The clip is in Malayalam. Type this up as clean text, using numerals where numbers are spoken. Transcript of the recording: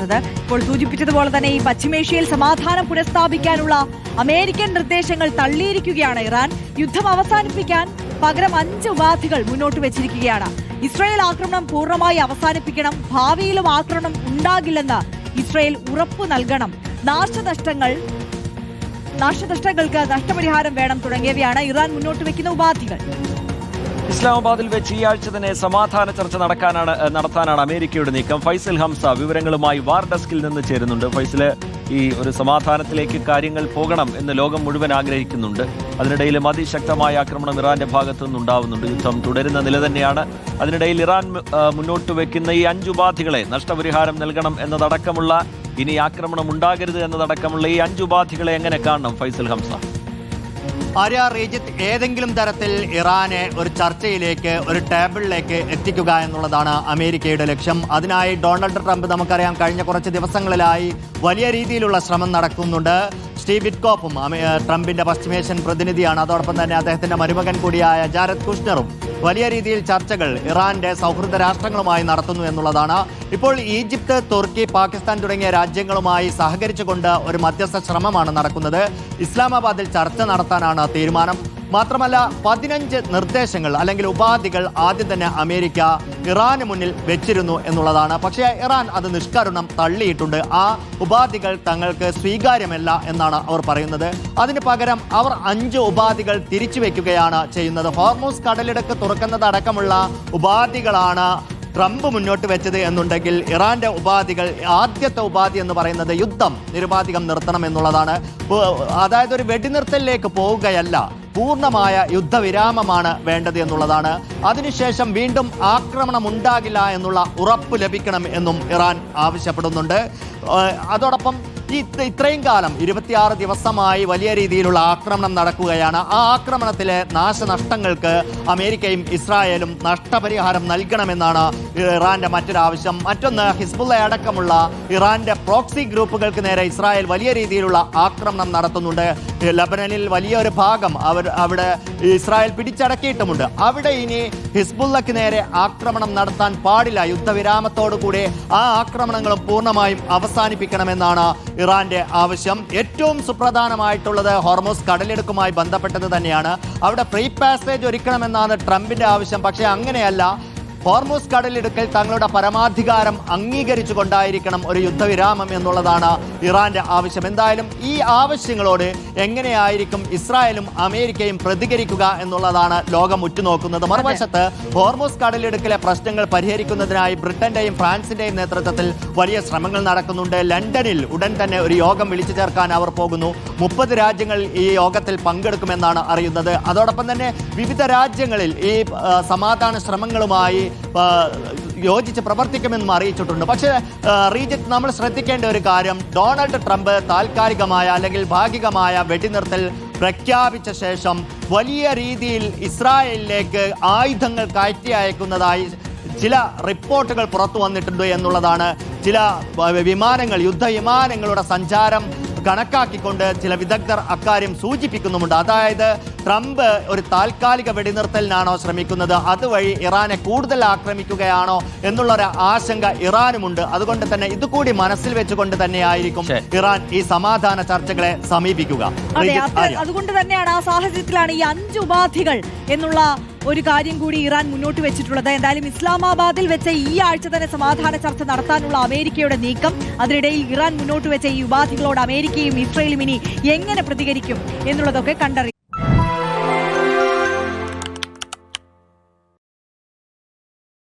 നടക്കുന്നത്. ഇപ്പോൾ സൂചിപ്പിച്ചതുപോലെ തന്നെ ഈ പശ്ചിമേഷ്യയിൽ സമാധാനം പുനഃസ്ഥാപിക്കാനുള്ള അമേരിക്കൻ നിർദ്ദേശങ്ങൾ തള്ളിയിരിക്കുകയാണ് ഇറാൻ. യുദ്ധം അവസാനിപ്പിക്കാൻ പകരം 5 ഉപാധികൾ മുന്നോട്ട് വെച്ചിരിക്കുകയാണ്. ഇസ്രായേൽ ആക്രമണം പൂർണ്ണമായി അവസാനിപ്പിക്കണം, ഭാവിയിലും ആക്രമണം ഉണ്ടാകില്ലെന്ന് ഇസ്രായേൽ ഉറപ്പു നൽകണം, നാശനഷ്ടങ്ങൾക്ക് നഷ്ടപരിഹാരം വേണം തുടങ്ങിയവയാണ് ഇറാൻ മുന്നോട്ട് വെക്കുന്ന ഉപാധികൾ. ഇസ്ലാമാബാദിൽ വെച്ച് ഈ ആഴ്ച തന്നെ സമാധാന ചർച്ച നടത്താനാണ് അമേരിക്കയുടെ നീക്കം. ഫൈസൽ ഹംസ വിവരങ്ങളുമായി വാർ ഡെസ്കിൽ നിന്ന് ചേരുന്നുണ്ട്. ഫൈസല്, ഈ ഒരു സമാധാനത്തിലേക്ക് കാര്യങ്ങൾ പോകണം എന്ന് ലോകം മുഴുവൻ ആഗ്രഹിക്കുന്നുണ്ട്. അതിനിടയിലും അതിശക്തമായ ആക്രമണം ഇറാന്റെ ഭാഗത്തു നിന്നുണ്ടാവുന്നുണ്ട്. യുദ്ധം തുടരുന്ന നില തന്നെയാണ്. അതിനിടയിൽ ഇറാൻ മുന്നോട്ട് വെക്കുന്ന ഈ 5 ഉപാധികളെ, നഷ്ടപരിഹാരം നൽകണം എന്നതടക്കമുള്ള, ഇനി ആക്രമണം ഉണ്ടാകരുത് എന്നതടക്കമുള്ള ഈ 5 ഉപാധികളെ എങ്ങനെ കാണണം ഫൈസൽ ഹംസ? ആര്യ, റീജിത്ത്, ഏതെങ്കിലും തരത്തിൽ ഇറാനെ ഒരു ചർച്ചയിലേക്ക്, ഒരു ടേബിളിലേക്ക് എത്തിക്കുക എന്നുള്ളതാണ് അമേരിക്കയുടെ ലക്ഷ്യം. അതിനായി ഡൊണാൾഡ് ട്രംപ്, നമുക്കറിയാം, കഴിഞ്ഞ കുറച്ച് ദിവസങ്ങളിലായി വലിയ രീതിയിലുള്ള ശ്രമം നടക്കുന്നുണ്ട്. സ്റ്റീവ് വിറ്റ്കോഫും ട്രംപിന്റെ പശ്ചിമേഷ്യൻ പ്രതിനിധിയാണ്. അതോടൊപ്പം തന്നെ അദ്ദേഹത്തിന്റെ മരുമകൻ കൂടിയായ ജാരദ് കുഷ്നറും വലിയ രീതിയിൽ ചർച്ചകൾ ഇറാന്റെ സൗഹൃദ രാഷ്ട്രങ്ങളുമായി നടത്തുന്നു എന്നുള്ളതാണ്. ഇപ്പോൾ ഈജിപ്ത്, തുർക്കി, പാകിസ്ഥാൻ തുടങ്ങിയ രാജ്യങ്ങളുമായി സഹകരിച്ചുകൊണ്ട് ഒരു മധ്യസ്ഥ ശ്രമമാണ് നടക്കുന്നത്. ഇസ്ലാമാബാദിൽ ചർച്ച നടത്താനാണ് തീരുമാനം. മാത്രമല്ല 15 നിർദ്ദേശങ്ങൾ അല്ലെങ്കിൽ ഉപാധികൾ ആദ്യം തന്നെ അമേരിക്ക ഇറാന് മുന്നിൽ വെച്ചിരുന്നു എന്നുള്ളതാണ്. പക്ഷേ ഇറാൻ അത് നിഷ്കരുണം തള്ളിയിട്ടുണ്ട്. ആ ഉപാധികൾ തങ്ങൾക്ക് സ്വീകാര്യമല്ല എന്നാണ് അവർ പറയുന്നത്. അതിന് പകരം അവർ 5 ഉപാധികൾ തിരിച്ചു വെക്കുകയാണ് ചെയ്യുന്നത്. ഹോർമൂസ് കടലിടുക്ക് തുറക്കുന്നതടക്കമുള്ള ഉപാധികളാണ് ട്രംപ് മുന്നോട്ട് വെച്ചത് എന്നുണ്ടെങ്കിൽ ഇറാന്റെ ഉപാധികൾ, ആദ്യത്തെ ഉപാധി എന്ന് പറയുന്നത് യുദ്ധം നിരുപാധികം നിർത്തണം എന്നുള്ളതാണ്. അതായത് ഒരു വെടിനിർത്തലിലേക്ക് പോവുകയല്ല, പൂർണ്ണമായ യുദ്ധവിരാമമാണ് വേണ്ടത് എന്നുള്ളതാണ്. അതിനുശേഷം വീണ്ടും ആക്രമണം ഉണ്ടാകില്ല എന്നുള്ള ഉറപ്പ് ലഭിക്കണം എന്നും ഇറാൻ ആവശ്യപ്പെടുന്നുണ്ട്. അതോടൊപ്പം ഇത്രയും കാലം 26 ദിവസമായി വലിയ രീതിയിലുള്ള ആക്രമണം നടക്കുകയാണ്. ആ ആക്രമണത്തിലെ നാശനഷ്ടങ്ങൾക്ക് അമേരിക്കയും ഇസ്രായേലും നഷ്ടപരിഹാരം നൽകണമെന്നാണ് ഇറാന്റെ മറ്റൊരാവശ്യം. മറ്റൊന്ന്, ഹിസ്ബുള്ള അടക്കമുള്ള ഇറാന്റെ പ്രോക്സി ഗ്രൂപ്പുകൾക്ക് നേരെ ഇസ്രായേൽ വലിയ രീതിയിലുള്ള ആക്രമണം നടത്തുന്നുണ്ട്. ലബനനിൽ വലിയൊരു ഭാഗം അവിടെ ഇസ്രായേൽ പിടിച്ചടക്കിയിട്ടുമുണ്ട്. അവിടെ ഇനി ഹിസ്ബുള്ളക്ക് നേരെ ആക്രമണം നടത്താൻ പാടില്ല. യുദ്ധവിരാമത്തോടുകൂടി ആ ആക്രമണങ്ങളും പൂർണ്ണമായും അവസാനിപ്പിക്കണമെന്നാണ് ഇറാന്റെ ആവശ്യം. ഏറ്റവും സുപ്രധാനമായിട്ടുള്ളത് ഹോർമൂസ് കടലിടുക്കുമായി ബന്ധപ്പെട്ടത് തന്നെയാണ്. അവിടെ ഫ്രീ പാസേജ് ഒരുക്കണമെന്നാണ് ട്രംപിന്റെ ആവശ്യം. പക്ഷേ അങ്ങനെയല്ല. ഹോർമൂസ് കടലിടുക്കൽ തങ്ങളുടെ പരമാധികാരം അംഗീകരിച്ചുകൊണ്ടായിരിക്കണം ഒരു യുദ്ധവിരാമം എന്നുള്ളതാണ് ഇറാന്റെ ആവശ്യം. എന്തായാലും ഈ ആവശ്യങ്ങളോട് എങ്ങനെയായിരിക്കും ഇസ്രായേലും അമേരിക്കയും പ്രതികരിക്കുക എന്നുള്ളതാണ് ലോകം ഉറ്റുനോക്കുന്നത്. മറുവശത്ത് ഹോർമൂസ് കടലിടുക്കിലെ പ്രശ്നങ്ങൾ പരിഹരിക്കുന്നതിനായി ബ്രിട്ടന്റെയും ഫ്രാൻസിന്റെയും നേതൃത്വത്തിൽ വലിയ ശ്രമങ്ങൾ നടക്കുന്നുണ്ട്. ലണ്ടനിൽ ഉടൻ തന്നെ ഒരു യോഗം വിളിച്ചു ചേർക്കാൻ അവർ പോകുന്നു. 30 രാജ്യങ്ങൾ ഈ യോഗത്തിൽ പങ്കെടുക്കുമെന്നാണ് അറിയുന്നത്. അതോടൊപ്പം തന്നെ വിവിധ രാജ്യങ്ങളിൽ ഈ സമാധാന ശ്രമങ്ങളുമായി യോജിച്ച് പ്രവർത്തിക്കുമെന്നും അറിയിച്ചിട്ടുണ്ട്. പക്ഷേ റീജിത്ത്, നമ്മൾ ശ്രദ്ധിക്കേണ്ട ഒരു കാര്യം, ഡൊണാൾഡ് ട്രംപ് താൽക്കാലികമായ അല്ലെങ്കിൽ ഭാഗികമായ വെടിനിർത്തൽ പ്രഖ്യാപിച്ച ശേഷം വലിയ രീതിയിൽ ഇസ്രായേലിലേക്ക് ആയുധങ്ങൾ കയറ്റി അയക്കുന്നതായി ചില റിപ്പോർട്ടുകൾ പുറത്തു വന്നിട്ടുണ്ട് എന്നുള്ളതാണ്. ചില വിമാനങ്ങൾ, യുദ്ധവിമാനങ്ങളുടെ സഞ്ചാരം കണക്കാക്കിക്കൊണ്ട് ചില വിദഗ്ധർ അക്കാര്യം സൂചിപ്പിക്കുന്നുമുണ്ട്. അതായത് ട്രംപ് ഒരു താൽക്കാലിക വെടിനിർത്തലിനാണോ ശ്രമിക്കുന്നത്, അതുവഴി ഇറാനെ കൂടുതൽ ആക്രമിക്കുകയാണോ എന്നുള്ളൊരു ആശങ്ക ഇറാനുമുണ്ട്. അതുകൊണ്ട് തന്നെ ഇതുകൂടി മനസ്സിൽ വെച്ചുകൊണ്ട് തന്നെയായിരിക്കും ഇറാൻ ഈ സമാധാന ചർച്ചകളെ സമീപിക്കുക. അതുകൊണ്ട് തന്നെയാണ്, ആ സാഹചര്യത്തിലാണ് ഈ 5 ഉപാധികൾ എന്നുള്ള ഒരു കാര്യം കൂടി ഇറാൻ മുന്നോട്ട് വെച്ചിട്ടുള്ളത്. എന്തായാലും ഇസ്ലാമാബാദിൽ വെച്ച ഈ ആഴ്ച തന്നെ സമാധാന ചർച്ച നടത്താനുള്ള അമേരിക്കയുടെ നീക്കം, അതിനിടയിൽ ഇറാൻ മുന്നോട്ട് വെച്ച ഈ ഉപാധികളോട് അമേരിക്കയും ഇസ്രായേലും ഇനി എങ്ങനെ പ്രതികരിക്കും എന്നുള്ളതൊക്കെ കണ്ടറിയും.